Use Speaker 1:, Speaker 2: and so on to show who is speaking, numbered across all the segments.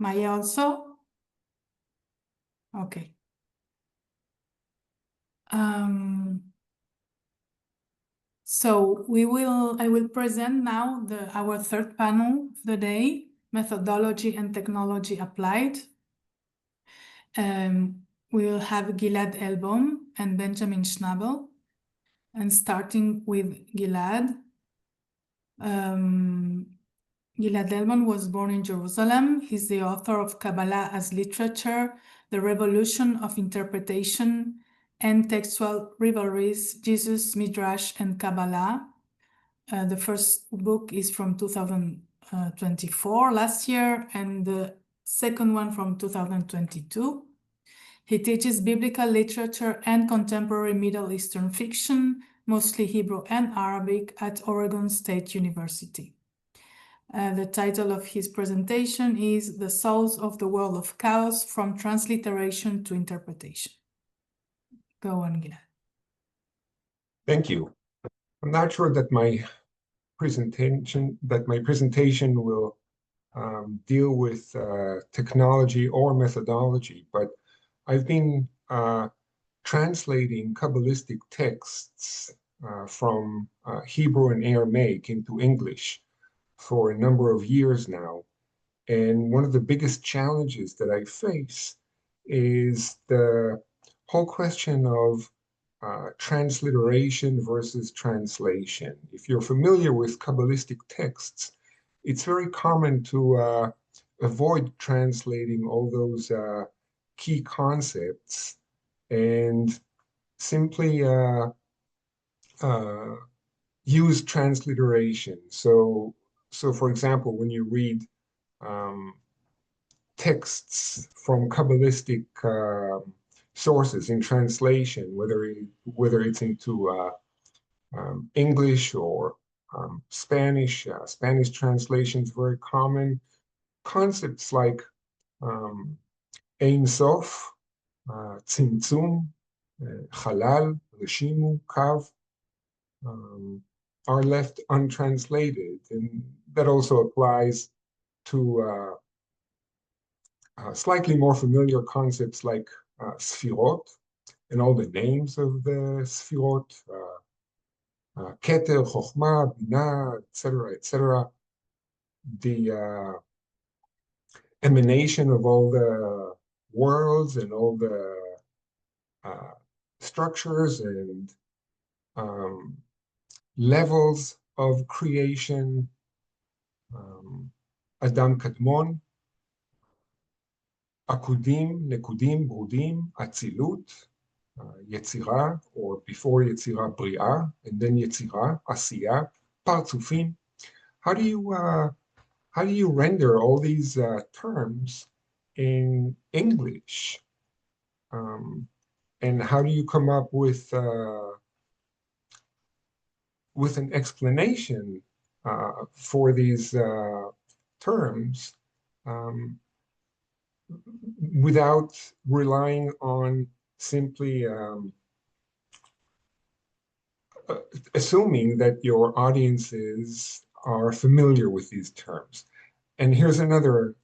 Speaker 1: Maia also? Okay. So I will present now our third panel of the day, Methodology and Technology Applied. We will have Gilad Elbom and Benjamin Schnabel. And starting with Gilad. Gilad Elbom was born in Jerusalem. He's the author of Kabbalah as Literature, The Revolution of Interpretation, and Textual Rivalries, Jesus, Midrash, and Kabbalah. The first book is from 2024, last year, and the second one from 2022. He teaches biblical literature and contemporary Middle Eastern fiction, mostly Hebrew and Arabic, at Oregon State University. The title of his presentation is The Souls of the World of Chaos, from Transliteration to Interpretation. Go on, Gilad.
Speaker 2: Thank you. I'm not sure that my presentation will deal with technology or methodology, but I've been translating Kabbalistic texts from Hebrew and Aramaic into English for a number of years now. And one of the biggest challenges that I face is the whole question of transliteration versus translation. If you're familiar with Kabbalistic texts, it's very common to avoid translating all those key concepts and simply use transliteration. So for example, when you read texts from Kabbalistic sources in translation, whether it's into English or Spanish, Spanish translations, very common concepts like Ein Sof, Tzimtzum, Halal, Reshimu, Kav, are left untranslated. And that also applies to slightly more familiar concepts like Sfirot and all the names of the Sfirot, Keter, Chochmah, Binah, etc. The emanation of all the worlds and all the structures and levels of creation, Adam Kadmon, Akudim, Nekudim, Brudim, Atzilut, Yetzirah, or before Yetzirah, Bri'ah, and then Yetzirah, Asiyah, Partzufim. How do you render all these terms in English? And how do you come up with an explanation for these terms without relying on simply assuming that your audiences are familiar with these terms? And here's another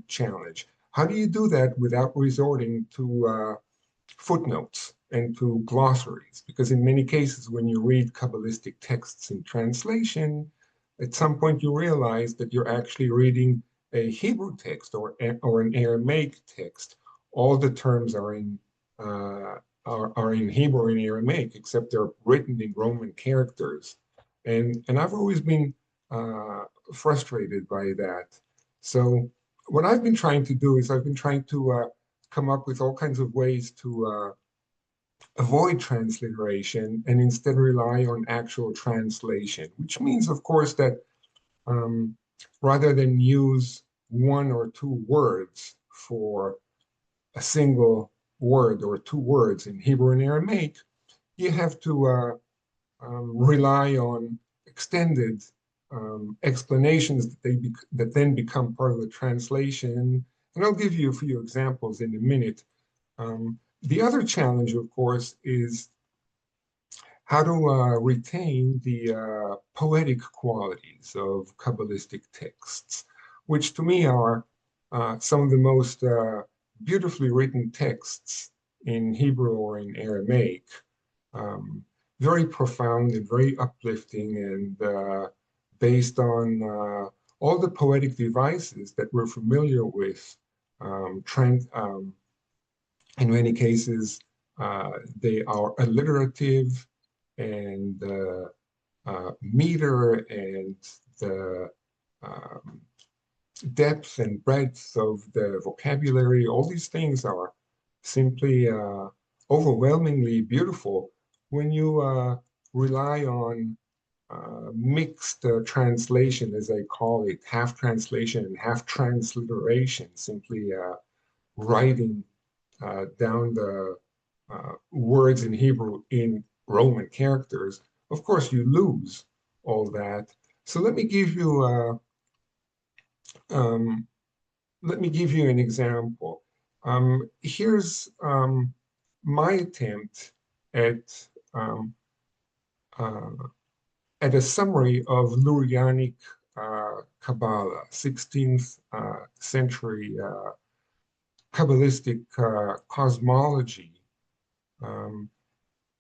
Speaker 2: challenge. How do you do that without resorting to footnotes and to glossaries? Because in many cases, when you read Kabbalistic texts in translation, at some point you realize that you're actually reading a Hebrew text or an Aramaic text. All the terms are in Hebrew and Aramaic, except they're written in Roman characters. And I've always been frustrated by that. So what I've been trying to do is I've been trying to come up with all kinds of ways to avoid transliteration and instead rely on actual translation, which means, of course, that rather than use one or two words for a single word or two words in Hebrew and Aramaic, you have to rely on extended explanations that then become part of the translation. And I'll give you a few examples in a minute. The other challenge, of course, is how to retain the poetic qualities of Kabbalistic texts, which to me are some of the most beautifully written texts in Hebrew or in Aramaic, very profound and very uplifting, and based on all the poetic devices that we're familiar with. In many cases, they are alliterative, and meter and the um, depth and breadth of the vocabulary, all these things are simply overwhelmingly beautiful when you rely on mixed translation, as I call it, half translation and half transliteration, simply writing down the words in Hebrew in Roman characters. Of course, you lose all that. So um, let me give you an example. Here's my attempt at um, uh, at a summary of Lurianic Kabbalah, 16th century Kabbalistic cosmology. Um,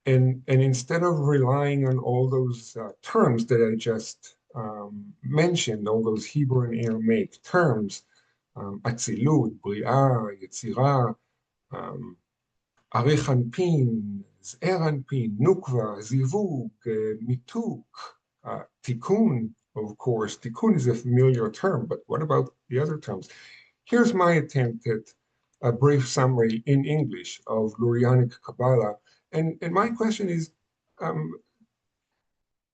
Speaker 2: and instead of relying on all those terms that I just mentioned, all those Hebrew and Aramaic terms, Atzilut, Briah, Yetzirah, Arich Anpin, Z'er Anpin, Nukva, Zivug, Mituk, Tikkun, of course. Tikkun is a familiar term, but what about the other terms? Here's my attempt at a brief summary in English of Lurianic Kabbalah. And my question is,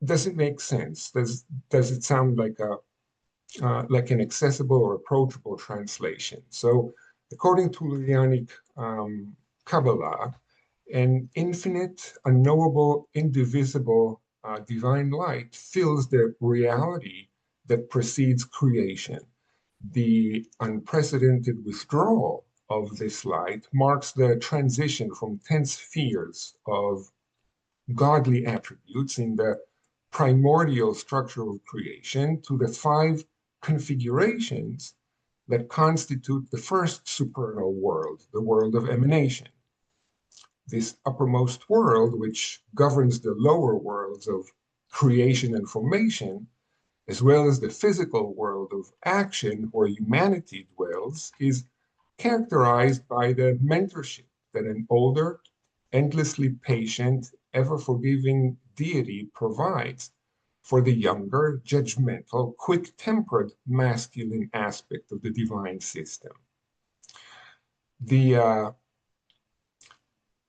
Speaker 2: does it make sense? Does it sound like an accessible or approachable translation? So, according to Lurianic Kabbalah, an infinite, unknowable, indivisible divine light fills the reality that precedes creation. The unprecedented withdrawal of this light marks the transition from 10 spheres of godly attributes in the primordial structure of creation to the 5 configurations that constitute the first supernal world, the world of emanation. This uppermost world, which governs the lower worlds of creation and formation, as well as the physical world of action where humanity dwells, is characterized by the mentorship that an older, endlessly patient, ever-forgiving deity provides for the younger, judgmental, quick-tempered masculine aspect of the divine system. The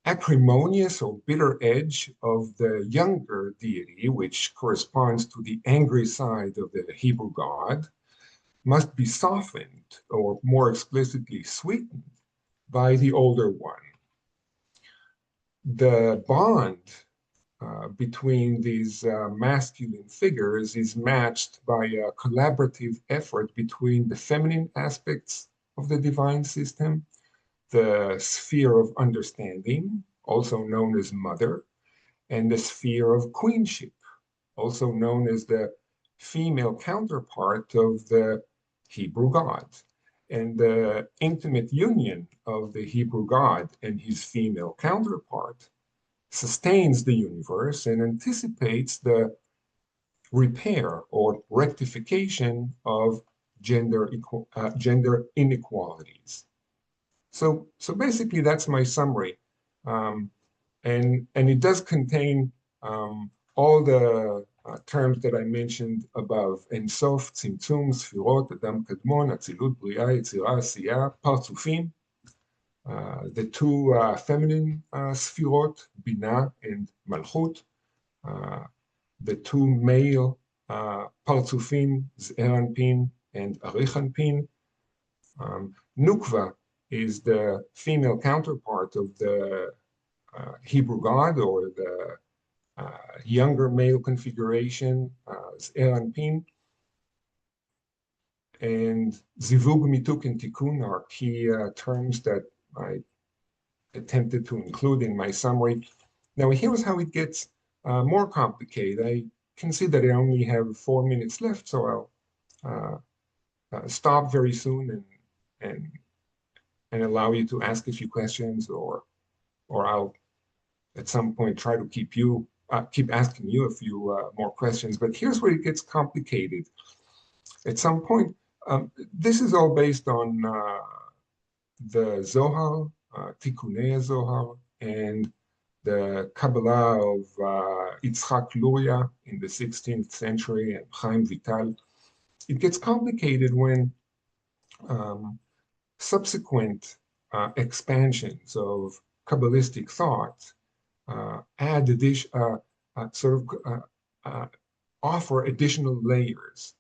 Speaker 2: acrimonious or bitter edge of the younger deity, which corresponds to the angry side of the Hebrew God, must be softened, or more explicitly sweetened, by the older one. The bond between these masculine figures is matched by a collaborative effort between the feminine aspects of the divine system, the sphere of understanding, also known as mother, and the sphere of queenship, also known as the female counterpart of the Hebrew God. And the intimate union of the Hebrew God and his female counterpart sustains the universe and anticipates the repair or rectification of gender inequalities. So basically, that's my summary. And it does contain all the terms that I mentioned above: Ein Sof, Tzimtzum, Sfirot, Adam Kadmon, Atzilut, Bria, Yetzirah, Asiya, Parzufim, the 2 feminine Sfirot, Bina and Malchut, the 2 male Parzufim, Z'er Anpin and Arich Anpin. Nukva is the female counterpart of the Hebrew God, or the younger male configuration, Z'er Anpin. And Zivug, Mituk, and Tikkun are key terms that I attempted to include in my summary. Now, here's how it gets more complicated. I can see that I only have 4 minutes left, so I'll stop very soon and and allow you to ask a few questions, or I'll at some point try to keep asking you a few more questions. But here's where it gets complicated. At some point, this is all based on the Zohar, Tikkunei Zohar, and the Kabbalah of Yitzhak Luria in the 16th century and Chaim Vital. It gets complicated when subsequent expansions of Kabbalistic thought offer additional layers.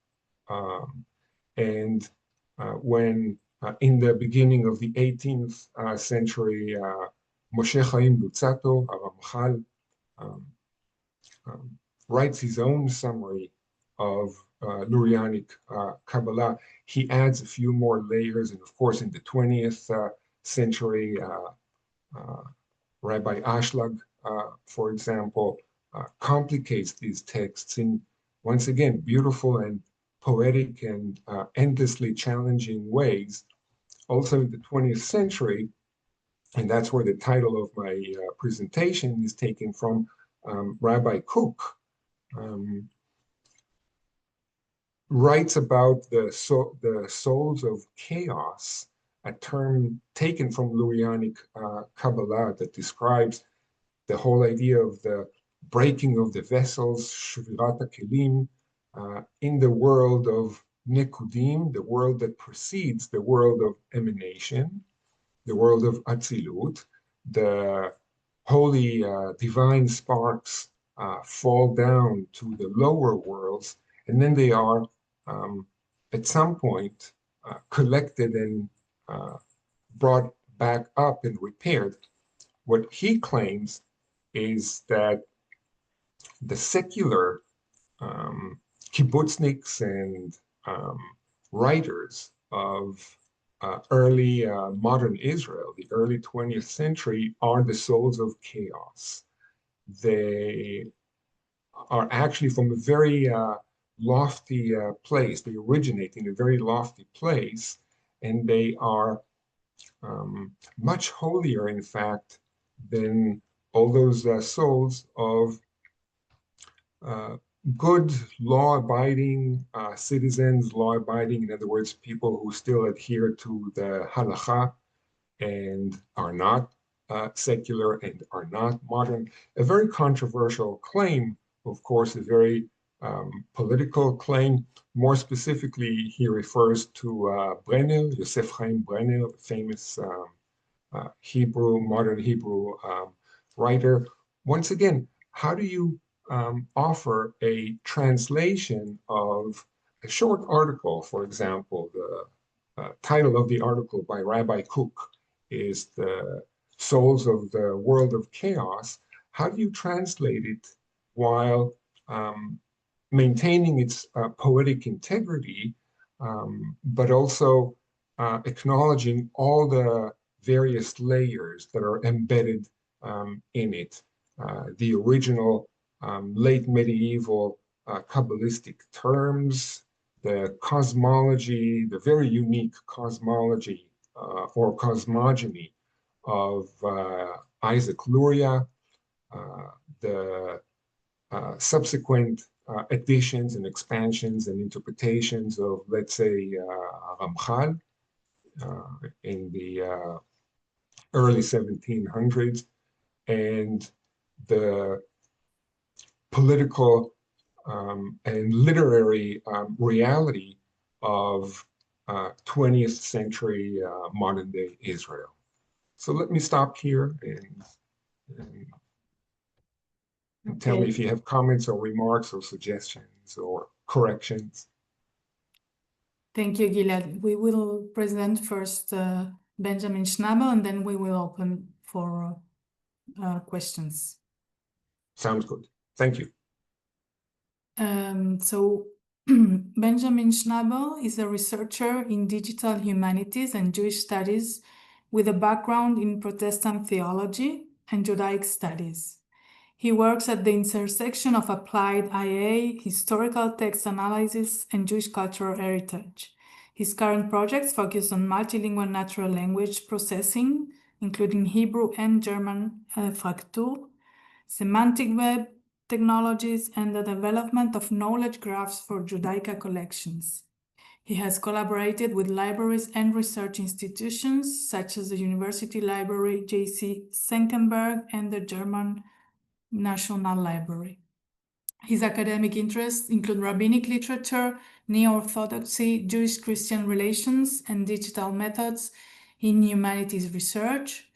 Speaker 2: And when in the beginning of the 18th century, Moshe Chaim Luzzatto, Ramchal, writes his own summary of Lurianic Kabbalah. He adds a few more layers, and of course, in the 20th century, Rabbi Ashlag, for example, complicates these texts in, once again, beautiful and poetic and endlessly challenging ways. Also in the 20th century, and that's where the title of my presentation is taken from, Rabbi Kook writes about the souls of chaos, a term taken from Lurianic Kabbalah that describes the whole idea of the breaking of the vessels, Shvirat HaKelim, in the world of Nekudim, the world that precedes the world of emanation, the world of Atzilut. The holy divine sparks fall down to the lower worlds, and then they are at some point collected and brought back up and repaired. What he claims is that the secular kibbutzniks and writers of early modern Israel, the early 20th century, are the souls of chaos. They are actually from a very lofty place. They originate in a very lofty place, and they are much holier, in fact, than all those souls of good, law-abiding citizens, law-abiding, in other words, people who still adhere to the halakha and are not secular and are not modern. A very controversial claim, of course, a very political claim. More specifically, he refers to Brenner, Yosef Chaim Brenner, the famous modern Hebrew writer. Once again, how do you offer a translation of a short article? For example, the title of the article by Rabbi Kook is The Souls of the World of Chaos. How do you translate it while maintaining its poetic integrity, but also acknowledging all the various layers that are embedded in it? The original late medieval Kabbalistic terms, the cosmology, the very unique cosmology or cosmogony of Isaac Luria, the subsequent additions and expansions and interpretations of, let's say, Ramchal in the early 1700s, and the political and literary reality of 20th century modern day Israel. So let me stop here and tell me if you have comments or remarks or suggestions or corrections.
Speaker 1: Thank you, Gilad. We will present first Benjamin Schnabel, and then we will open for questions.
Speaker 2: Sounds good. Thank you.
Speaker 1: So Benjamin Schnabel is a researcher in digital humanities and Jewish studies with a background in Protestant theology and Judaic studies. He works at the intersection of applied IA, historical text analysis, and Jewish cultural heritage. His current projects focus on multilingual natural language processing, including Hebrew and German Fraktur, semantic web technologies, and the development of knowledge graphs for Judaica collections. He has collaborated with libraries and research institutions such as the University Library J.C. Senckenberg and the German National Library. His academic interests include rabbinic literature, Neo-Orthodoxy, Jewish-Christian relations, and digital methods in humanities research.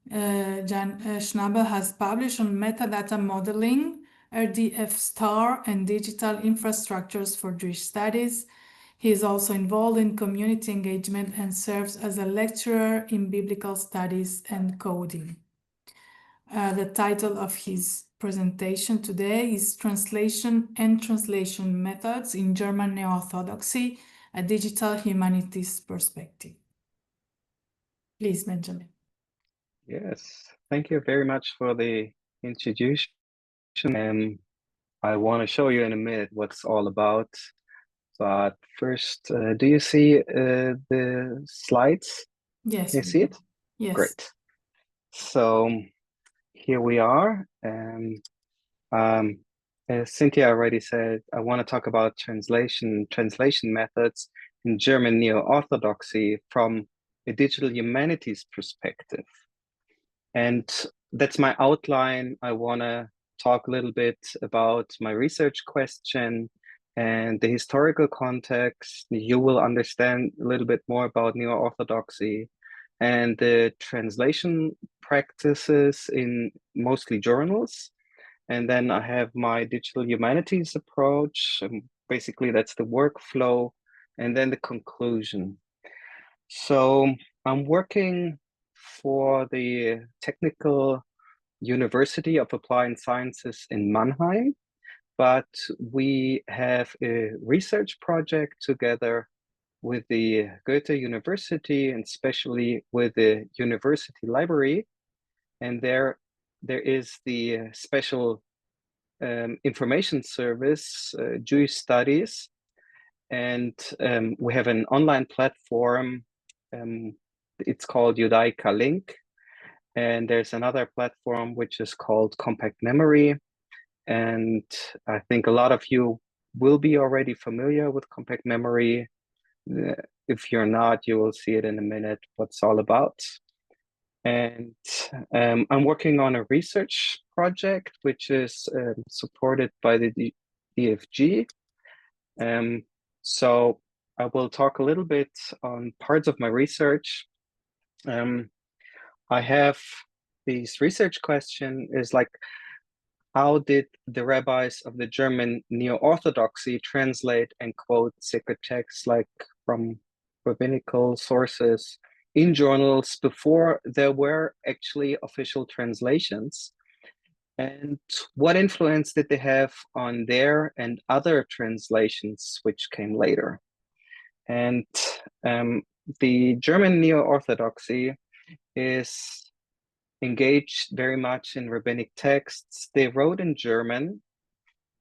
Speaker 1: Jan Schnabel has published on metadata modeling, RDF star, and digital infrastructures for Jewish studies. He is also involved in community engagement and serves as a lecturer in biblical studies and coding. The title of his presentation today is Translation and Translation Methods in German Neo-Orthodoxy, a Digital Humanities Perspective. Please, Benjamin.
Speaker 3: Yes, thank you very much for the introduction. I want to show you in a minute what it's all about. But first, do you see the slides?
Speaker 1: Yes.
Speaker 3: Can you see it?
Speaker 1: Yes.
Speaker 3: Great. So here we are. As Cynthia already said, I want to talk about translation methods in German Neo-Orthodoxy from a digital humanities perspective. And that's my outline. I want to talk a little bit about my research question and the historical context. You will understand a little bit more about Neo-Orthodoxy and the translation practices in mostly journals. And then I have my digital humanities approach. Basically, that's the workflow, and then the conclusion. So I'm working for the Technical University of Applied Sciences in Mannheim, but we have a research project together with the Goethe University and especially with the University Library. And there is the special information service, Jewish Studies. And we have an online platform. It's called Judaica Link. And there's another platform which is called Compact Memory. And I think a lot of you will be already familiar with Compact Memory. If you're not, you will see it in a minute what it's all about. And I'm working on a research project which is supported by the DFG. So I will talk a little bit on parts of my research. I have this research question is like, how did the rabbis of the German Neo-Orthodoxy translate and quote sacred texts like from rabbinical sources in journals before there were actually official translations? And what influence did they have on their and other translations which came later? And the German Neo-Orthodoxy is engaged very much in rabbinic texts. They wrote in German,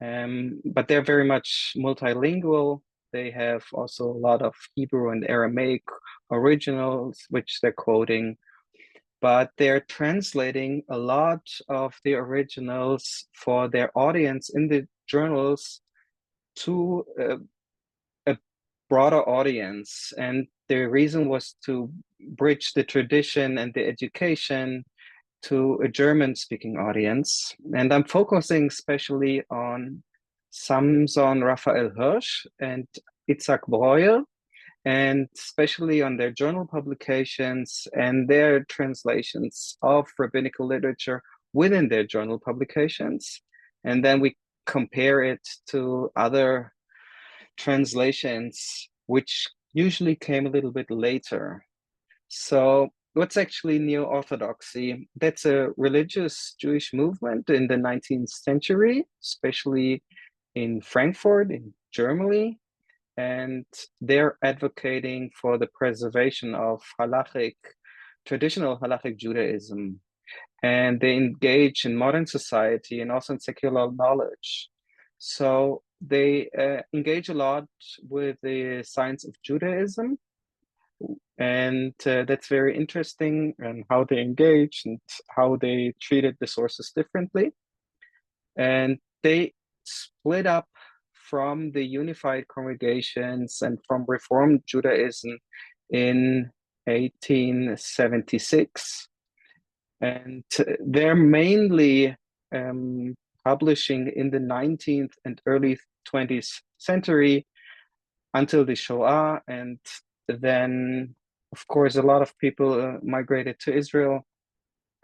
Speaker 3: but they're very much multilingual. They have also a lot of Hebrew and Aramaic originals, which they're quoting, but they're translating a lot of the originals for their audience in the journals to a broader audience. And the reason was to bridge the tradition and the education to a German-speaking audience. And I'm focusing especially on Samson Raphael Hirsch and Itzhak Breuer, and especially on their journal publications and their translations of rabbinical literature within their journal publications. And then we compare it to other translations, which usually came a little bit later. So what's actually Neo-Orthodoxy? That's a religious Jewish movement in the 19th century, especially in Frankfurt, in Germany. And they're advocating for the preservation of traditional halachic Judaism. And they engage in modern society and also in secular knowledge. So they engage a lot with the science of Judaism, and that's very interesting, and how they engage and how they treated the sources differently. And they split up from the unified congregations and from Reformed Judaism in 1876. And they're mainly publishing in the 19th and early 20th century until the Shoah. And then, of course, a lot of people migrated to Israel,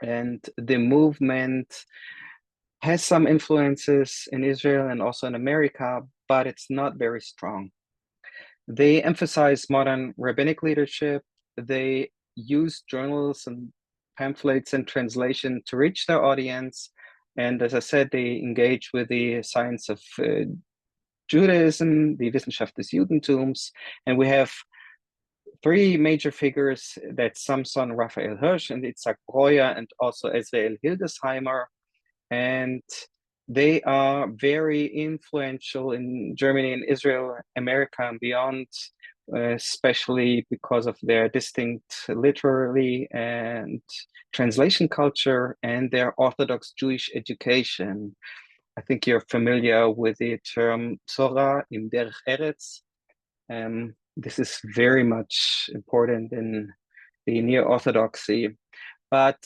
Speaker 3: and the movement has some influences in Israel and also in America, but it's not very strong. They emphasize modern rabbinic leadership. They use journals and pamphlets and translation to reach their audience. And as I said, they engage with the science of Judaism, the Wissenschaft des Judentums. And we have three major figures: that's Samson Raphael Hirsch and Itzhak Breuer, and also Ezrael Hildesheimer. And they are very influential in Germany and Israel, America, and beyond, especially because of their distinct literary and translation culture and their Orthodox Jewish education. I think you're familiar with the term Torah im Derech Eretz. This is very much important in the Neo-Orthodoxy. But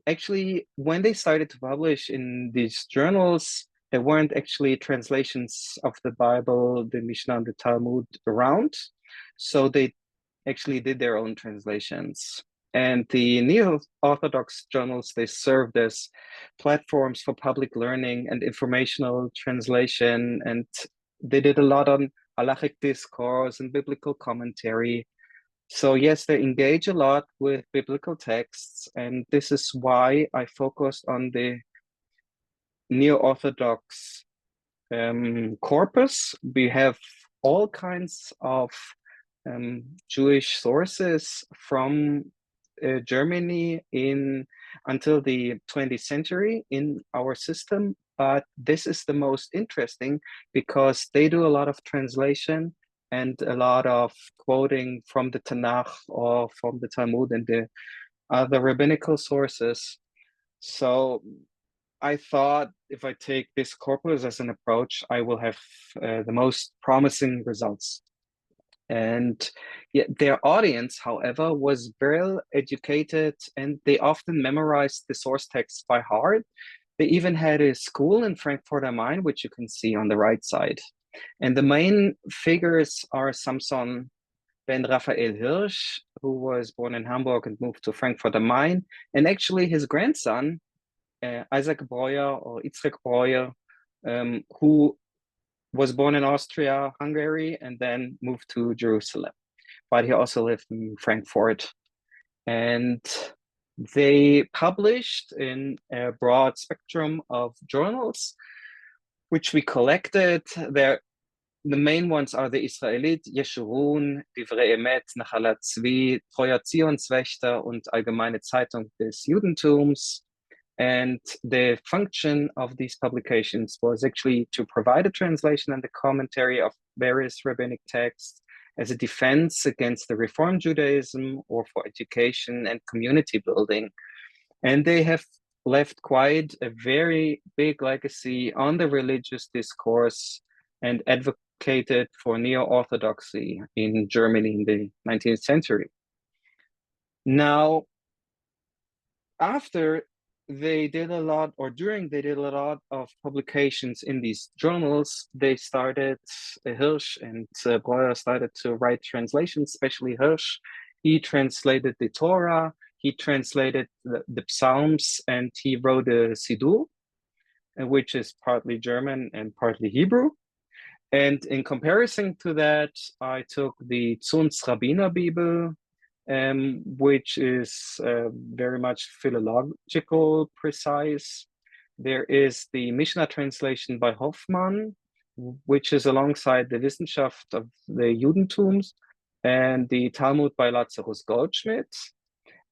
Speaker 3: actually, when they started to publish in these journals, there weren't actually translations of the Bible, the Mishnah, and the Talmud around. So they actually did their own translations. And the Neo-Orthodox journals, they served as platforms for public learning and informational translation. And they did a lot on halachic discourse and biblical commentary. So yes, they engage a lot with biblical texts, and this is why I focused on the Neo-Orthodox corpus. We have all kinds of Jewish sources from Germany until the 20th century in our system, but this is the most interesting because they do a lot of translation and a lot of quoting from the Tanakh or from the Talmud and the other rabbinical sources. So I thought if I take this corpus as an approach, I will have the most promising results. And their audience, however, was well educated, and they often memorized the source texts by heart. They even had a school in Frankfurt am Main, which you can see on the right side. And the main figures are Samson ben Raphael Hirsch, who was born in Hamburg and moved to Frankfurt am Main, and actually his grandson, Isaac Breuer or Itzhak Breuer, who was born in Austria, Hungary, and then moved to Jerusalem. But he also lived in Frankfurt. And they published in a broad spectrum of journals, which we collected. The main ones are the Israelit, Yeshurun, Divrei Emet, Nachalat Tzvi, Treuer Zionswächter und Allgemeine Zeitung des Judentums. And the function of these publications was actually to provide a translation and a commentary of various rabbinic texts as a defense against the Reform Judaism or for education and community building. And they have left quite a very big legacy on the religious discourse and advocated for Neo-Orthodoxy in Germany in the 19th century. Now, after they did a lot, or during they did a lot of publications in these journals, they started, Hirsch and Breuer started to write translations, especially Hirsch. He translated the Torah, he translated the Psalms, and he wrote a Siddur, which is partly German and partly Hebrew. And in comparison to that, I took the Zunz Rabbiner Bible, which is very much philological precise. There is the Mishnah translation by Hoffmann, which is alongside the Wissenschaft of the Judentums, and the Talmud by Lazarus Goldschmidt,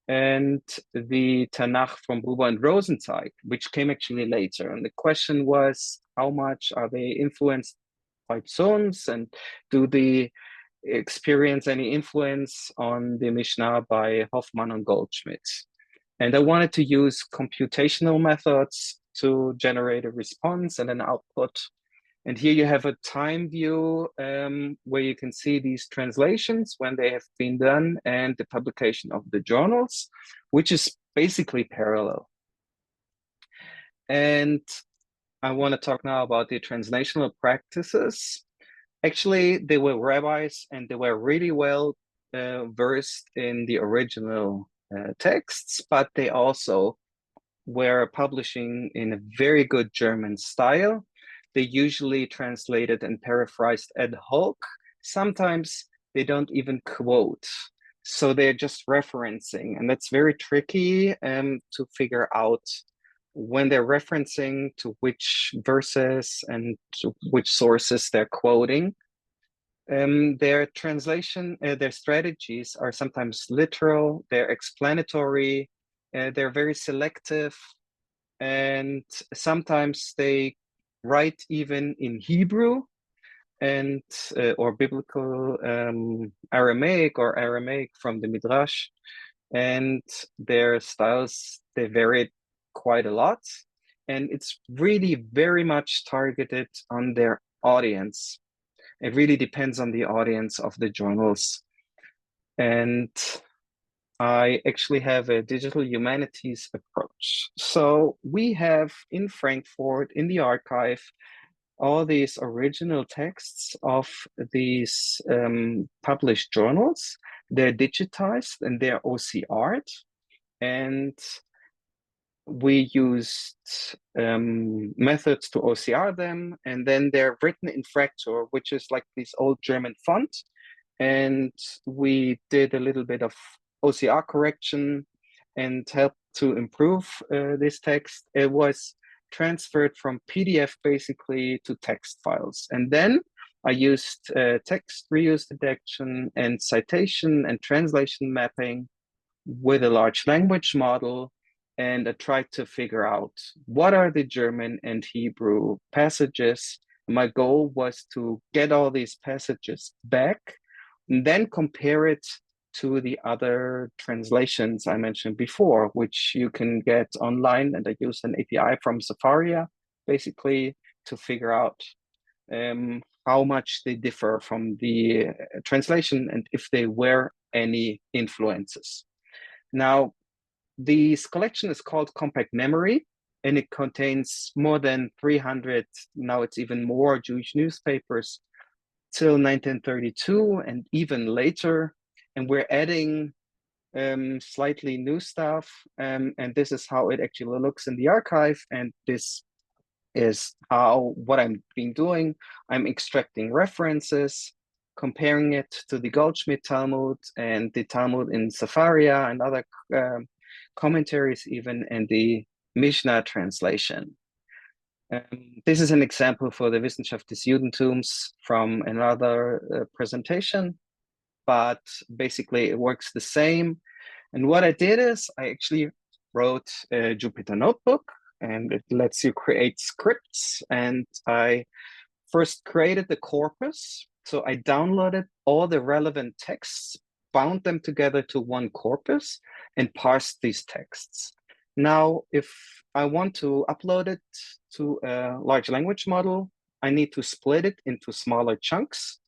Speaker 3: and the Tanakh from Buber and Rosenzweig, which came actually later. And the question was, how much are they influenced Sons, and do they experience any influence on the Mishnah by Hoffman and Goldschmidt? And I wanted to use computational methods to generate a response and an output. And here you have a time view where you can see these translations when they have been done and the publication of the journals, which is basically parallel. And I want to talk now about the translational practices. Actually, they were rabbis and they were really well versed in the original texts, but they also were publishing in a very good German style. They usually translated and paraphrased ad hoc. Sometimes they don't even quote. So they're just referencing, and that's very tricky to figure out when they're referencing to which verses and to which sources they're quoting. Their translation, their strategies are sometimes literal, they're explanatory, they're very selective, and sometimes they write even in Hebrew and or biblical Aramaic or Aramaic from the Midrash, and their styles, they varied quite a lot, and it's really very much targeted on their audience. It really depends on the audience of the journals. And I actually have a digital humanities approach. So we have in Frankfurt, in the archive, all these original texts of these published journals. They're digitized and they're OCR'd. And we used methods to OCR them, and then they're written in Fraktur, which is like this old German font. And we did a little bit of OCR correction and helped to improve this text. It was transferred from PDF basically to text files. And then I used text reuse detection and citation and translation mapping with a large language model. And I tried to figure out what are the German and Hebrew passages. My goal was to get all these passages back and then compare it to the other translations I mentioned before, which you can get online. And I used an API from Safaria, basically, to figure out how much they differ from the translation and if there were any influences. Now, this collection is called Compact Memory, and it contains more than 300, now it's even more, Jewish newspapers till 1932 and even later. And we're adding slightly new stuff. And this is how it actually looks in the archive. And this is what I've been doing. I'm extracting references, comparing it to the Goldschmidt Talmud and the Talmud in Safaria and other commentaries, even in the Mishnah translation. This is an example for the Wissenschaft des Judentums from another presentation, but basically it works the same. And what I did is I actually wrote a Jupyter notebook, and it lets you create scripts. And I first created the corpus. So I downloaded all the relevant texts, bound them together to one corpus, and parsed these texts. Now, if I want to upload it to a large language model, I need to split it into smaller chunks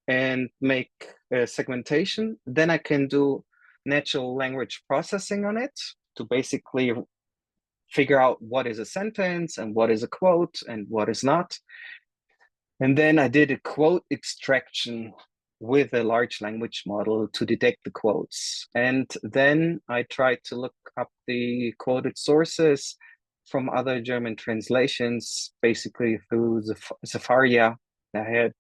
Speaker 3: and make a segmentation. Then I can do natural language processing on it to basically figure out what is a sentence and what is a quote and what is not. And then I did a quote extraction with a large language model to detect the quotes. And then I tried to look up the quoted sources from other German translations, basically through Safaria. I had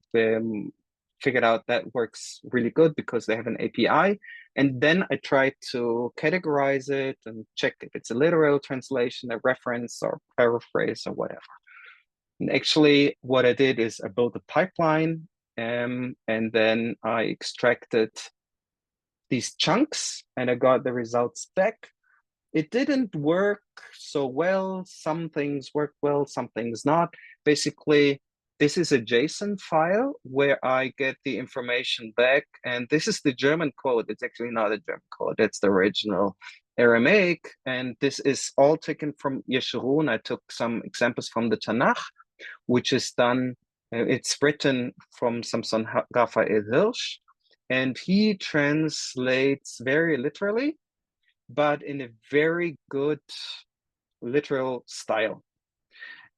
Speaker 3: figured out that works really good because they have an API. And then I tried to categorize it and check if it's a literal translation, a reference or paraphrase or whatever. And actually what I did is I built a pipeline and then I extracted these chunks and I got the results back. It didn't work so well. Some things work well, some things not. Basically, this is a JSON file where I get the information back. And this is the German code. It's actually not a German code. It's the original Aramaic. And this is all taken from Yeshurun. I took some examples from the Tanakh, which is done, it's written from Samson Raphael Hirsch. And he translates very literally, but in a very good literal style.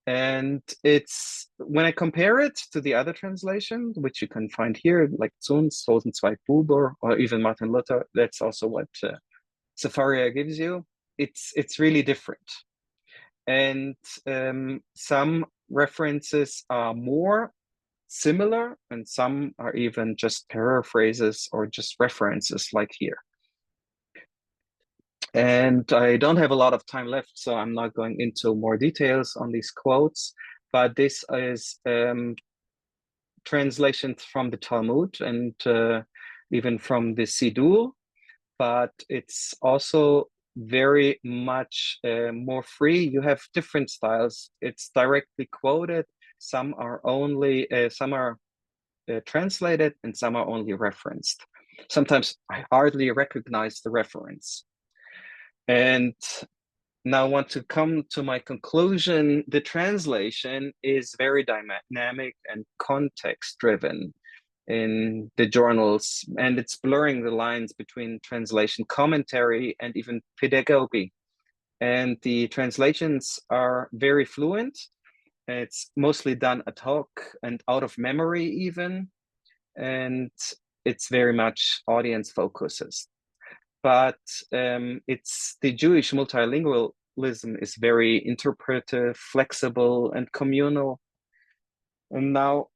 Speaker 3: And it's, when I compare it to the other translations, which you can find here, like Zunz, Rosenzweig, Buber, or even Martin Luther, that's also what Safaria gives you. It's really different. And some references are more similar, and some are even just paraphrases or just references like here. And I don't have a lot of time left, so I'm not going into more details on these quotes, but this is translations from the Talmud and even from the Siddur, but it's also very much more free. You have different styles. It's directly quoted. Some are only, some are translated, and some are only referenced. Sometimes I hardly recognize the reference. And now I want to come to my conclusion. The translation is very dynamic and context-driven in the journals, and it's blurring the lines between translation commentary and even pedagogy. And the translations are very fluent. It's mostly done ad hoc and out of memory even, and it's very much audience focuses. But it's the Jewish multilingualism is very interpretive, flexible, and communal. And now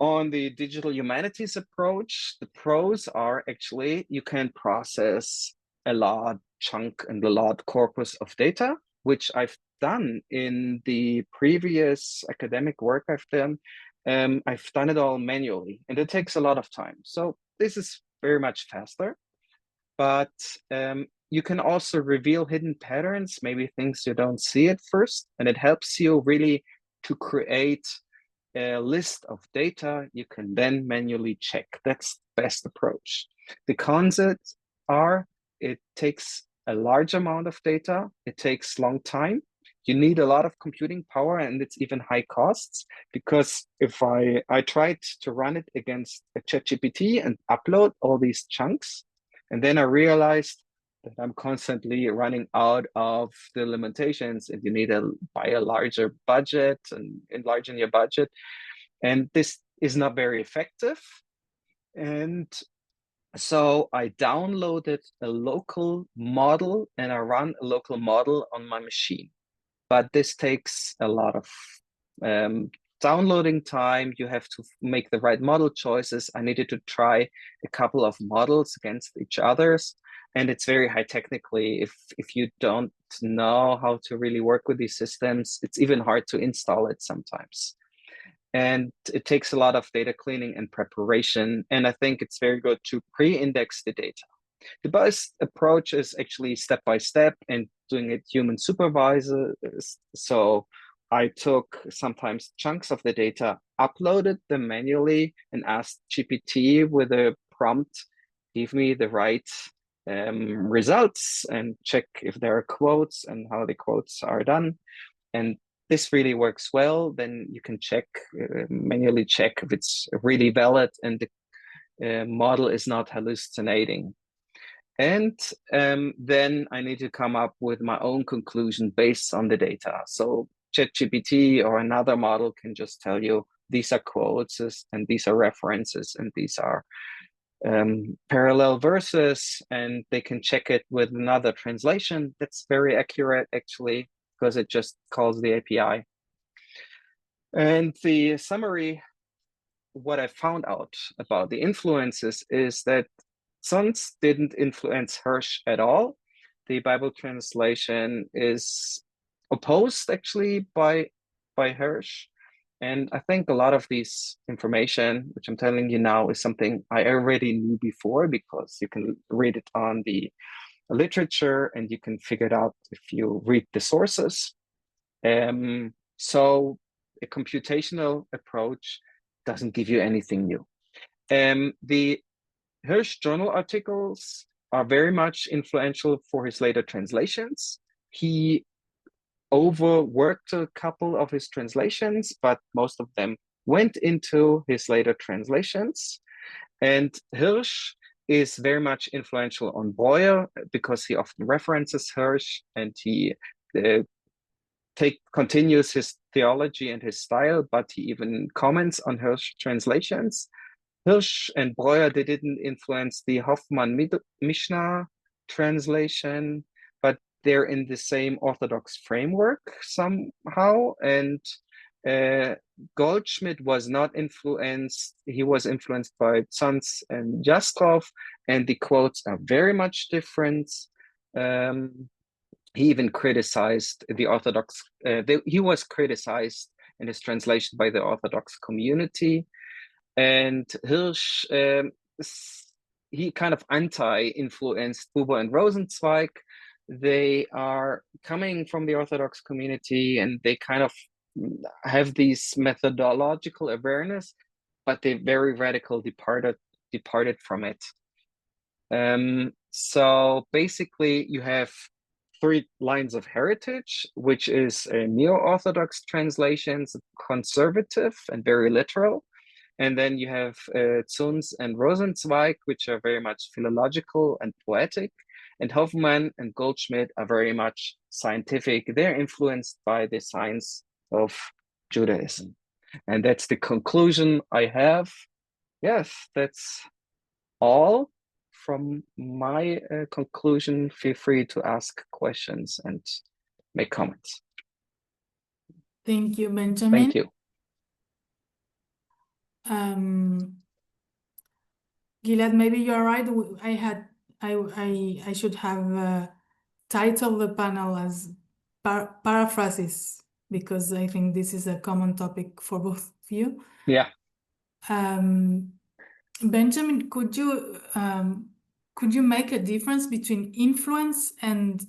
Speaker 3: on the digital humanities approach, the pros are actually you can process a large chunk and a large corpus of data, which I've done in the previous academic work I've done. I've done it all manually, and it takes a lot of time. So this is very much faster. But you can also reveal hidden patterns, maybe things you don't see at first, and it helps you really to create a list of data you can then manually check. That's the best approach. The cons are it takes a large amount of data, it takes long time, you need a lot of computing power, and it's even high costs, because if I tried to run it against a ChatGPT and upload all these chunks, and then I realized that I'm constantly running out of the limitations, and you need to buy a larger budget and enlarging your budget. And this is not very effective. And so I downloaded a local model, and I run a local model on my machine. But this takes a lot of downloading time. You have to make the right model choices. I needed to try a couple of models against each others, and it's very high technically. If you don't know how to really work with these systems, it's even hard to install it sometimes. And it takes a lot of data cleaning and preparation. And I think it's very good to pre-index the data. The best approach is actually step-by-step and doing it human supervised. So I took sometimes chunks of the data, uploaded them manually, and asked GPT with a prompt, give me the right results and check if there are quotes and how the quotes are done. And this really works well. Then you can check, manually check if it's really valid and the model is not hallucinating. And then I need to come up with my own conclusion based on the data. So ChatGPT or another model can just tell you these are quotes and these are references and these are parallel verses, and they can check it with another translation that's very accurate actually, because it just calls the API. And the summary, what I found out about the influences is that Zunz didn't influence Hirsch at all. The Bible translation is opposed actually by Hirsch. And I think a lot of this information, which I'm telling you now, is something I already knew before, because you can read it on the literature and you can figure it out if you read the sources. So a computational approach doesn't give you anything new. The Hirsch journal articles are very much influential for his later translations. He overworked a couple of his translations, but most of them went into his later translations. And Hirsch is very much influential on Breuer because he often references Hirsch, and he continues his theology and his style, but he even comments on Hirsch translations. Hirsch and Breuer, they didn't influence the Hoffmann Mishnah translation, but they're in the same Orthodox framework somehow. And Goldschmidt was not influenced. He was influenced by Zunz and Jastrow, and the quotes are very much different. He even criticized the Orthodox, he was criticized in his translation by the Orthodox community. And Hirsch, he kind of anti-influenced Buber and Rosenzweig. They are coming from the Orthodox community, and they kind of have these methodological awareness, but they very radical departed from it. So basically you have 3 lines of heritage, which is a Neo-Orthodox translations, conservative and very literal. And then you have Zunz and Rosenzweig, which are very much philological and poetic. And Hoffmann and Goldschmidt are very much scientific. They're influenced by the science of Judaism. And that's the conclusion I have. Yes, that's all from my conclusion. Feel free to ask questions and make comments.
Speaker 1: Thank you, Benjamin.
Speaker 3: Thank you.
Speaker 1: Gilad, maybe you're right. I should have titled the panel as paraphrases, because I think this is a common topic for both of you.
Speaker 3: Yeah.
Speaker 1: Benjamin, could you make a difference between influence and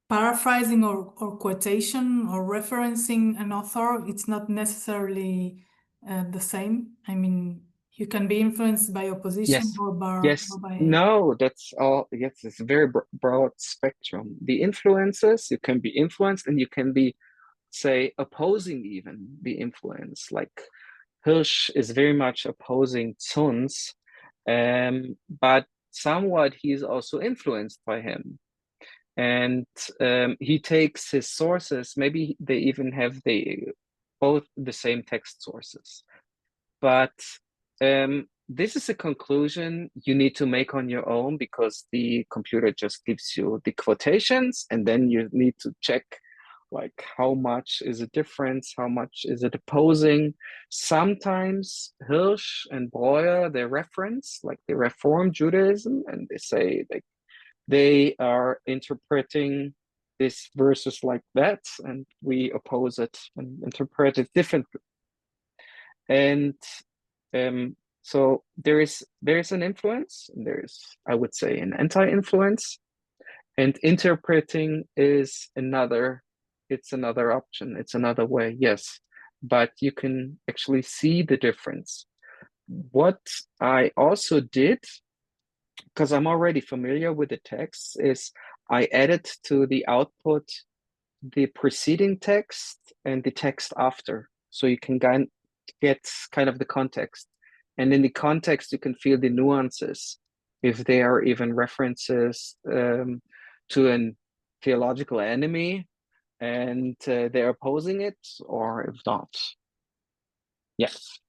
Speaker 1: paraphrasing or quotation or referencing an author? It's not necessarily the same. I mean, you can be influenced by opposition or by...
Speaker 3: No, that's all. Yes, it's a very broad spectrum. The influences, you can be influenced, and you can be, say, opposing even the influence. Like Hirsch is very much opposing Zunz, but somewhat he's also influenced by him. And he takes his sources, maybe they even have both the same text sources. But this is a conclusion you need to make on your own, because the computer just gives you the quotations, and then you need to check like how much is a difference, how much is it opposing. Sometimes Hirsch and Breuer, they reference, like they reform Judaism, and they say like they are interpreting this verses like that, and we oppose it and interpret it differently. And so there is an influence, and there's, I would say, an anti-influence, and interpreting is another option. It's another way, yes, but you can actually see the difference. What I also did, because I'm already familiar with the text, is I added to the output the preceding text and the text after, so you can get kind of the context. And in the context, you can feel the nuances, if they are even references to a theological enemy, and they're opposing it, or if not. Yes.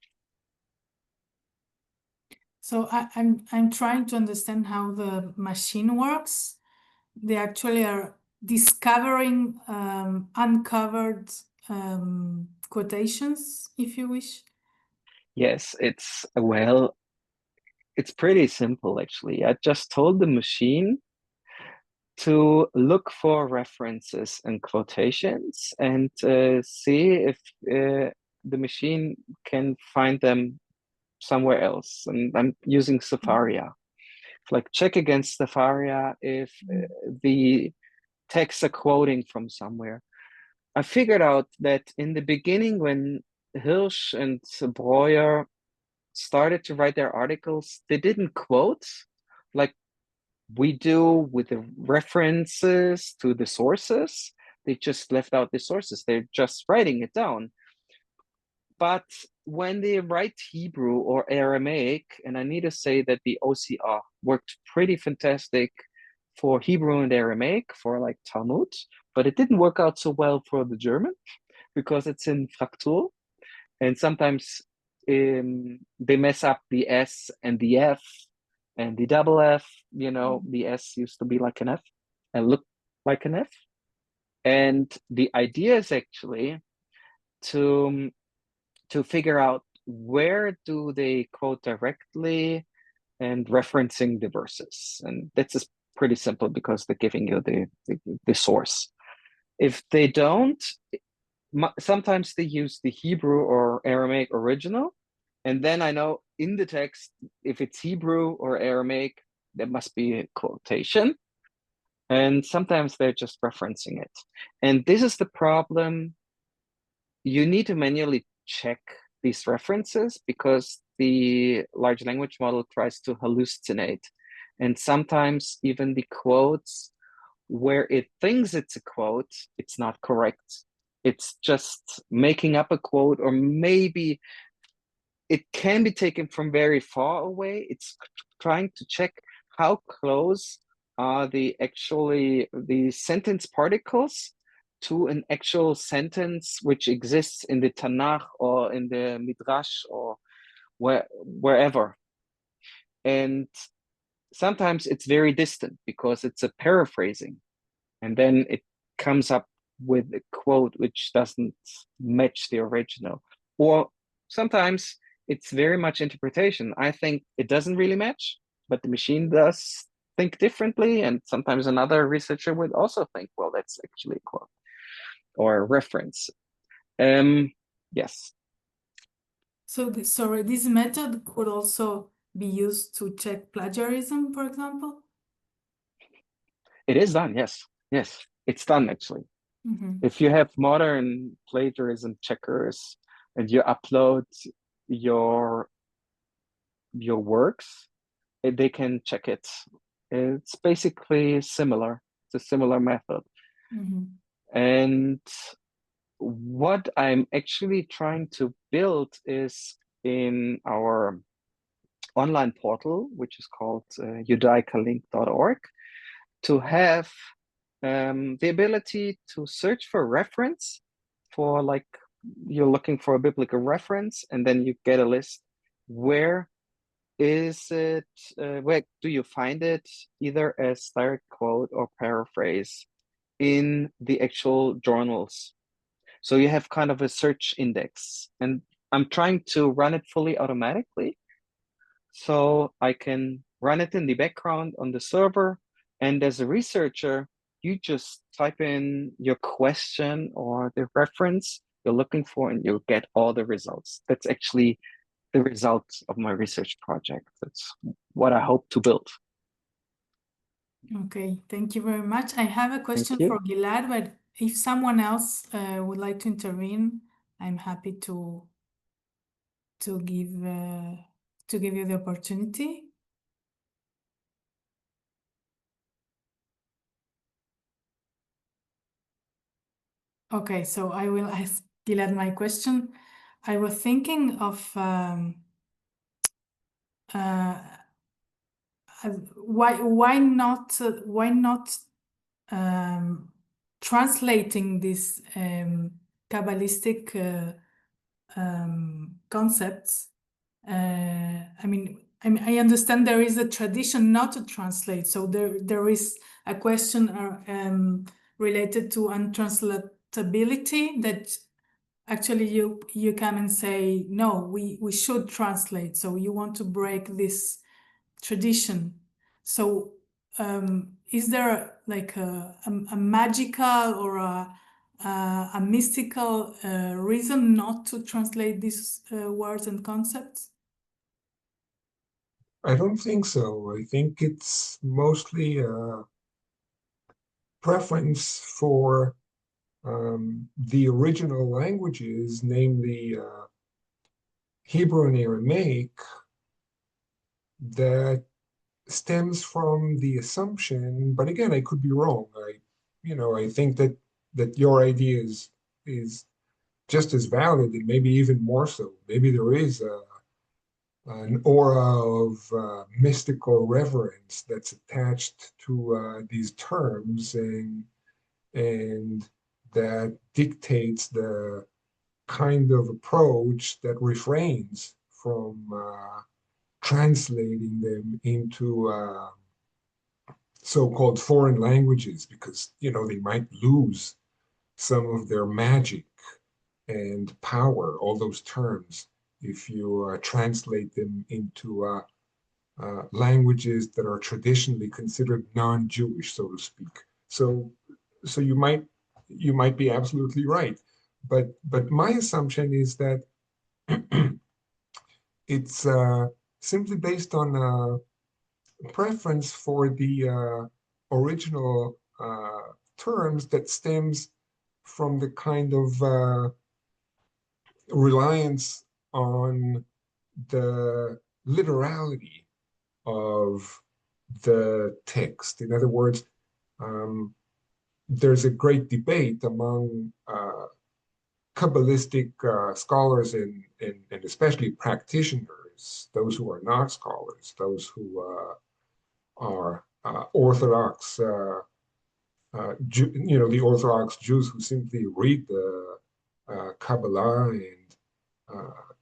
Speaker 1: So I'm trying to understand how the machine works. They actually are discovering uncovered quotations, if you wish.
Speaker 3: Yes, it's pretty simple, actually. I just told the machine to look for references and quotations, and see if the machine can find them somewhere else. And I'm using Safaria. Like, check against Safaria if the texts are quoting from somewhere. I figured out that in the beginning, when Hirsch and Breuer started to write their articles, they didn't quote like we do with the references to the sources. They just left out the sources. They're just writing it down. But when they write Hebrew or Aramaic, and I need to say that the OCR worked pretty fantastic for Hebrew and Aramaic for like Talmud, but it didn't work out so well for the German because it's in Fraktur. And sometimes they mess up the S and the F and the double F. You know, the S used to be like an F and look like an F. And the idea is actually to figure out where do they quote directly and referencing the verses. And that's just pretty simple because they're giving you the source. If they don't, sometimes they use the Hebrew or Aramaic original. And then I know in the text, if it's Hebrew or Aramaic, there must be a quotation. And sometimes they're just referencing it. And this is the problem. You need to manually check these references because the large language model tries to hallucinate. And sometimes even the quotes where it thinks it's a quote, it's not correct. It's just making up a quote, or maybe it can be taken from very far away. It's trying to check how close are the sentence particles to an actual sentence which exists in the Tanakh or in the Midrash or wherever. And sometimes it's very distant because it's a paraphrasing. And then it comes up with a quote which doesn't match the original. Or sometimes it's very much interpretation. I think it doesn't really match, but the machine does think differently. And sometimes another researcher would also think, well, that's actually a quote or a reference. Yes.
Speaker 1: So, this method could also be used to check plagiarism, for example?
Speaker 3: It is done, yes. Yes, it's done actually. If you have modern plagiarism checkers and you upload your works, they can check it. It's basically similar. It's a similar method. And what I'm actually trying to build is in our online portal, which is called judaicalink.org, to have the ability to search for reference for, like, you're looking for a biblical reference, and then you get a list. Where is it? Where do you find it? Either as direct quote or paraphrase in the actual journals. So you have kind of a search index, and I'm trying to run it fully automatically. So I can run it in the background on the server. And as a researcher, you just type in your question or the reference you're looking for, and you'll get all the results. That's actually the result of my research project. That's what I hope to build.
Speaker 1: Okay, thank you very much. I have a question for Gilad, but if someone else would like to intervene, I'm happy to give you the opportunity. Okay, so I will ask Gilad my question. I was thinking of why not translating these Kabbalistic concepts. I understand there is a tradition not to translate, so there is a question related to untranslatability that actually you come and say, no, we should translate. So you want to break this tradition. So is there like a magical or a mystical reason not to translate these words and concepts?
Speaker 2: I don't think so. I think it's mostly a preference for the original languages, namely Hebrew and Aramaic, that stems from the assumption, but again, I could be wrong. I think that your idea is just as valid and maybe even more so. Maybe there is an aura of mystical reverence that's attached to these terms, and that dictates the kind of approach that refrains from translating them into so-called foreign languages, because they might lose some of their magic and power, all those terms, if you translate them into languages that are traditionally considered non-Jewish, so to speak. So you might be absolutely right, but my assumption is that it's simply based on preference for the original terms that stems from the kind of reliance on the literality of the text. In other words, there's a great debate among Kabbalistic scholars and especially practitioners, those who are not scholars, those who are Orthodox, the Orthodox Jews who simply read the Kabbalah and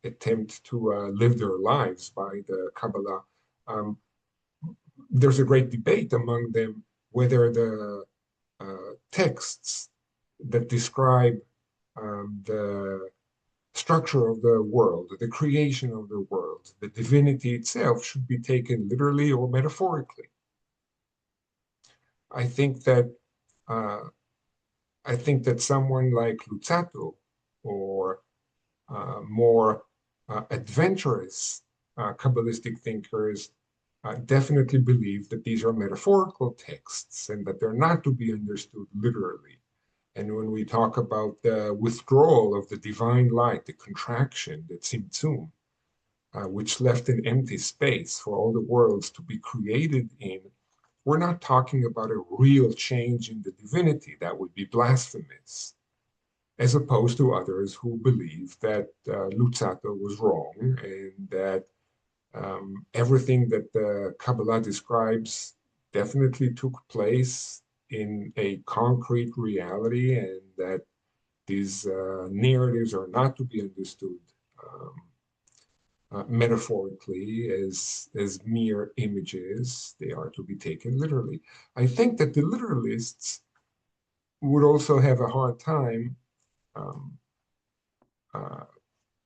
Speaker 2: attempt to live their lives by the Kabbalah. There's a great debate among them whether the texts that describe the structure of the world, the creation of the world, the divinity itself should be taken literally or metaphorically. I think that someone like Luzzatto or more adventurous Kabbalistic thinkers definitely believe that these are metaphorical texts and that they're not to be understood literally. And when we talk about the withdrawal of the divine light, the contraction, the Tzimtzum, which left an empty space for all the worlds to be created in, we're not talking about a real change in the divinity. That would be blasphemous, as opposed to others who believe that Luzzatto was wrong and that everything that the Kabbalah describes definitely took place in a concrete reality, and that these narratives are not to be understood metaphorically as mere images. They are to be taken literally. I think that the literalists would also have a hard time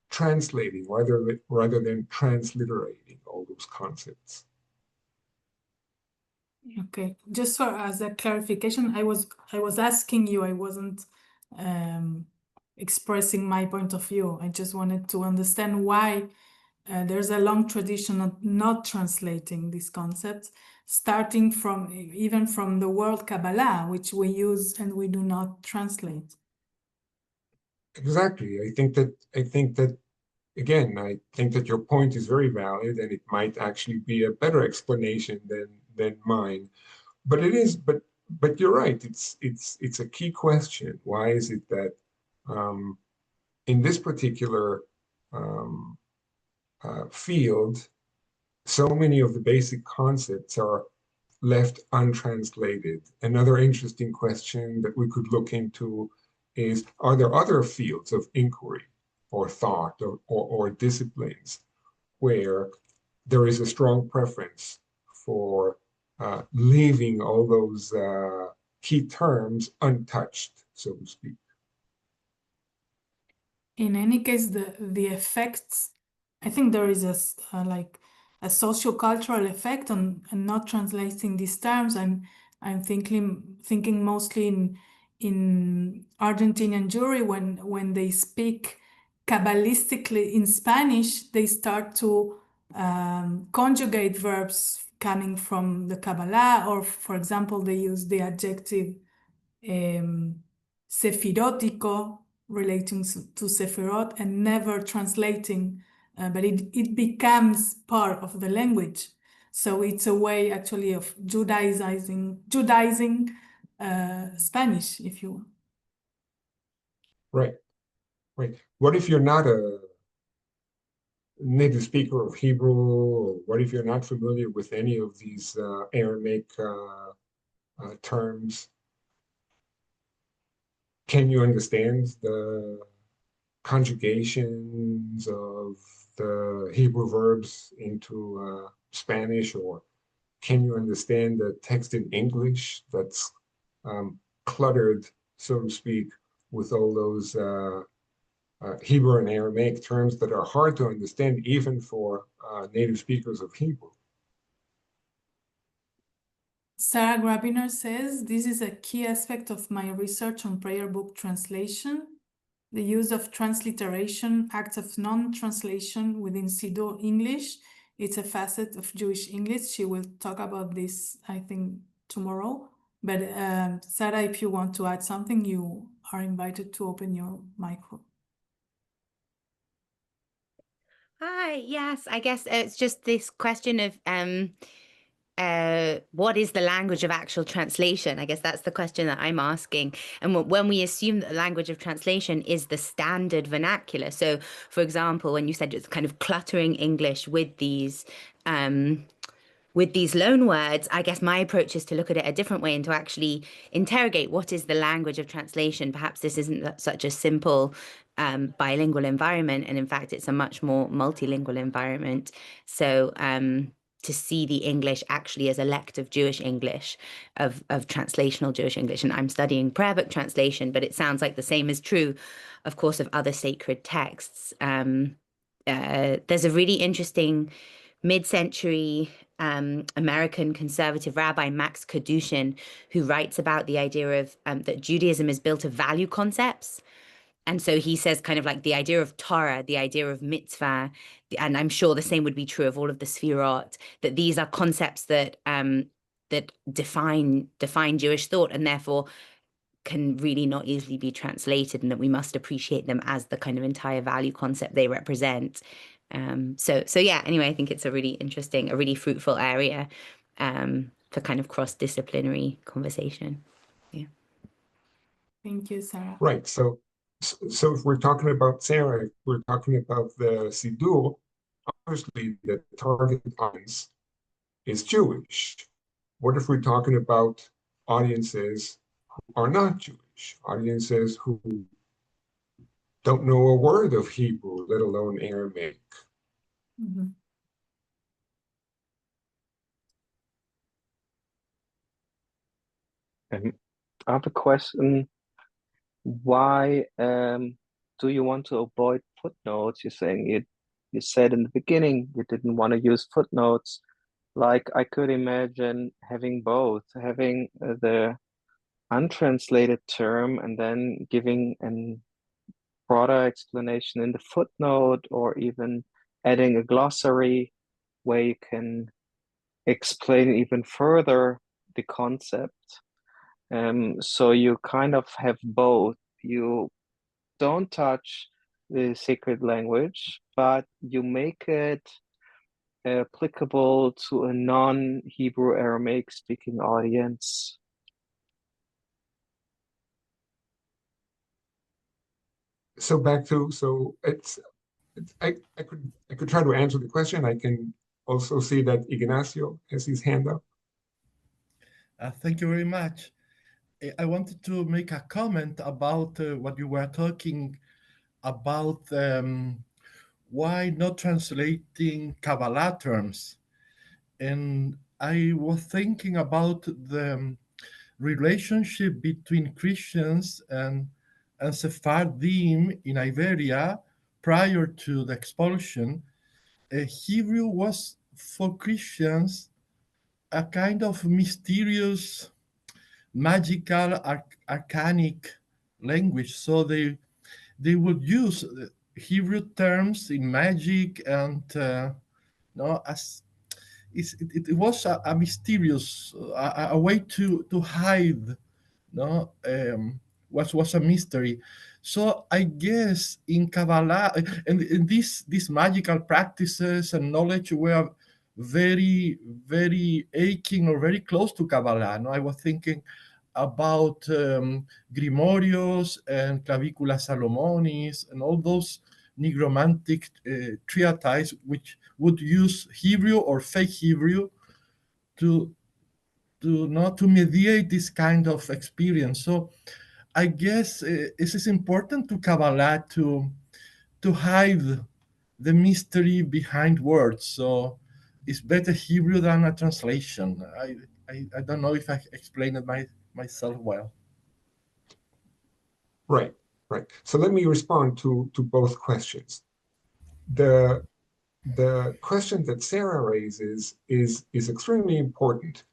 Speaker 2: translating rather than transliterating all those concepts.
Speaker 1: Okay, just as a clarification, I was asking you, I wasn't expressing my point of view. I just wanted to understand why there's a long tradition of not translating these concepts, starting from even from the word Kabbalah, which we use and we do not translate.
Speaker 2: Exactly. I think that again, I think that your point is very valid, and it might actually be a better explanation than mine. But it is, but you're right. It's a key question. Why is it that in this particular field, so many of the basic concepts are left untranslated? Another interesting question that we could look into is, are there other fields of inquiry or thought or disciplines where there is a strong preference for leaving all those key terms untouched, so to speak?
Speaker 1: In any case, the effects, I think there is like a socio-cultural effect on not translating these terms. I'm thinking mostly in Argentinian Jewry, when they speak Kabbalistically in Spanish, they start to conjugate verbs coming from the Kabbalah, or for example, they use the adjective sephirotico, relating to Sephirot, and never translating, but it becomes part of the language. So it's a way actually of Judaizing Spanish, if you will.
Speaker 2: Right, right. What if you're not a native speaker of Hebrew, or what if you're not familiar with any of these Aramaic terms? Can you understand the conjugations of the Hebrew verbs into Spanish, or can you understand the text in English that's cluttered, so to speak, with all those Hebrew and Aramaic terms that are hard to understand even for native speakers of Hebrew?
Speaker 1: Sarah Grabiner says, this is a key aspect of my research on prayer book translation. The use of transliteration, acts of non-translation within Siddur English. It's a facet of Jewish English. She will talk about this, I think, tomorrow. But Sarah, if you want to add something, you are invited to open your micro.
Speaker 4: Hi, yes, I guess it's just this question of what is the language of actual translation? I guess that's the question that I'm asking. And when we assume that the language of translation is the standard vernacular, so for example, when you said it's kind of cluttering English with these loan words, I guess my approach is to look at it a different way and to actually interrogate what is the language of translation. Perhaps this isn't such a simple bilingual environment, and in fact, it's a much more multilingual environment. So to see the English actually as a lect of Jewish English, of translational Jewish English. And I'm studying prayer book translation, but it sounds like the same is true, of course, of other sacred texts. There's a really interesting mid-century American conservative rabbi, Max Kadushin, who writes about the idea of that Judaism is built of value concepts. And so he says kind of like the idea of Torah, the idea of mitzvah, and I'm sure the same would be true of all of the Sfirot, that these are concepts that that define Jewish thought, and therefore can really not easily be translated, and that we must appreciate them as the kind of entire value concept they represent. So yeah, anyway, I think it's a really interesting, a really fruitful area for kind of cross-disciplinary conversation. Yeah.
Speaker 1: Thank you, Sarah.
Speaker 2: Right. So if we're talking about Sarah, if we're talking about the Siddur, obviously the target audience is Jewish. What if we're talking about audiences who are not Jewish, audiences who don't know a word of Hebrew, let alone Aramaic?
Speaker 1: Mm-hmm.
Speaker 3: I have a question. Why do you want to avoid footnotes? You're saying you said in the beginning you didn't want to use footnotes. Like, I could imagine having both, having the untranslated term and then giving a broader explanation in the footnote, or even adding a glossary where you can explain even further the concept. So you kind of have both. You don't touch the sacred language, but you make it applicable to a non-Hebrew Aramaic speaking audience.
Speaker 2: So I could try to answer the question. I can also see that Ignacio has his hand up.
Speaker 5: Thank you very much. I wanted to make a comment about what you were talking about. Why not translating Kabbalah terms? And I was thinking about the relationship between Christians and Sephardim in Iberia prior to the expulsion. Hebrew was for Christians a kind of mysterious, magical, arcanic language. So they would use Hebrew terms in magic, and as it was a mysterious, a way to hide was a mystery. So I guess in Kabbalah and in these magical practices and knowledge were very, very aching or very close to Kabbalah. No? I was thinking about Grimorios and Clavicula Salomonis and all those nigromantic treatises which would use Hebrew or fake Hebrew to mediate this kind of experience. So I guess it is important to Kabbalah to hide the mystery behind words. So it's better Hebrew than a translation. I don't know if I explained it myself well.
Speaker 2: Right, right. So let me respond to both questions. The question that Sarah raises is extremely important.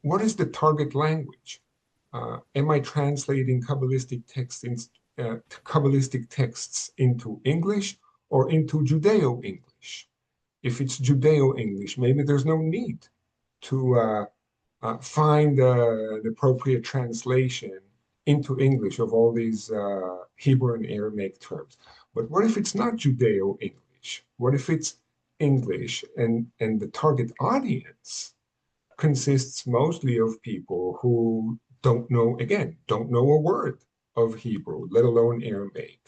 Speaker 2: What is the target language? Am I translating Kabbalistic texts into English or into Judeo-English? If it's Judeo-English, maybe there's no need to find the appropriate translation into English of all these Hebrew and Aramaic terms. But what if it's not Judeo-English? What if it's English and the target audience consists mostly of people who don't know a word of Hebrew, let alone Aramaic?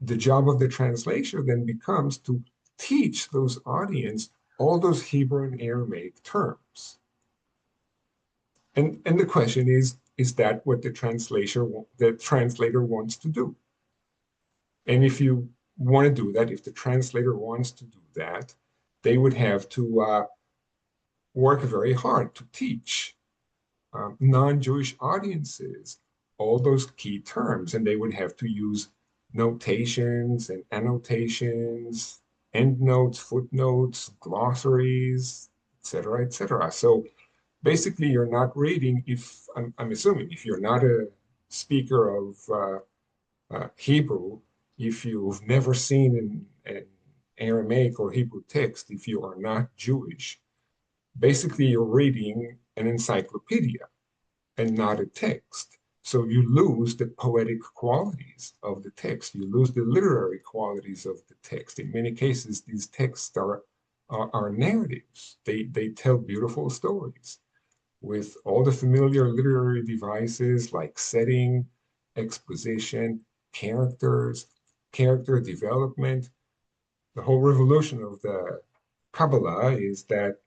Speaker 2: The job of the translator then becomes to teach those audience all those Hebrew and Aramaic terms. And the question is that what the translator wants to do? And if you want to do that, if the translator wants to do that, they would have to work very hard to teach non-Jewish audiences all those key terms, and they would have to use notations and annotations, endnotes, footnotes, glossaries, etc., etc. So basically, you're not reading, I'm assuming, if you're not a speaker of Hebrew, if you've never seen an Aramaic or Hebrew text, if you are not Jewish, basically you're reading an encyclopedia and not a text. So you lose the poetic qualities of the text. You lose the literary qualities of the text. In many cases, these texts are narratives. They tell beautiful stories with all the familiar literary devices like setting, exposition, characters, character development. The whole revolution of the Kabbalah is that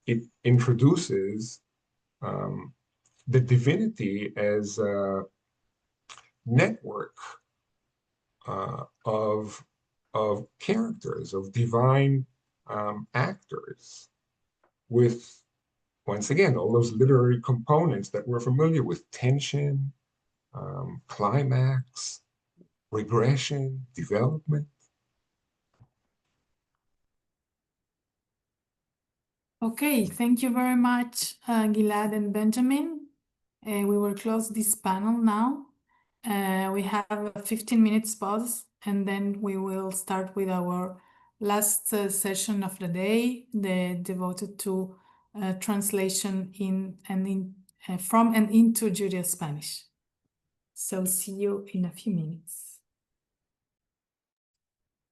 Speaker 2: it introduces the divinity as a network of characters, of divine actors, with, once again, all those literary components that we're familiar with: tension, climax, regression, development.
Speaker 1: Okay, thank you very much, Gilad and Benjamin. We will close this panel now. We have a 15 minutes pause, and then we will start with our last session of the day, devoted to translation from and into Judeo-Spanish. So see you in a few minutes.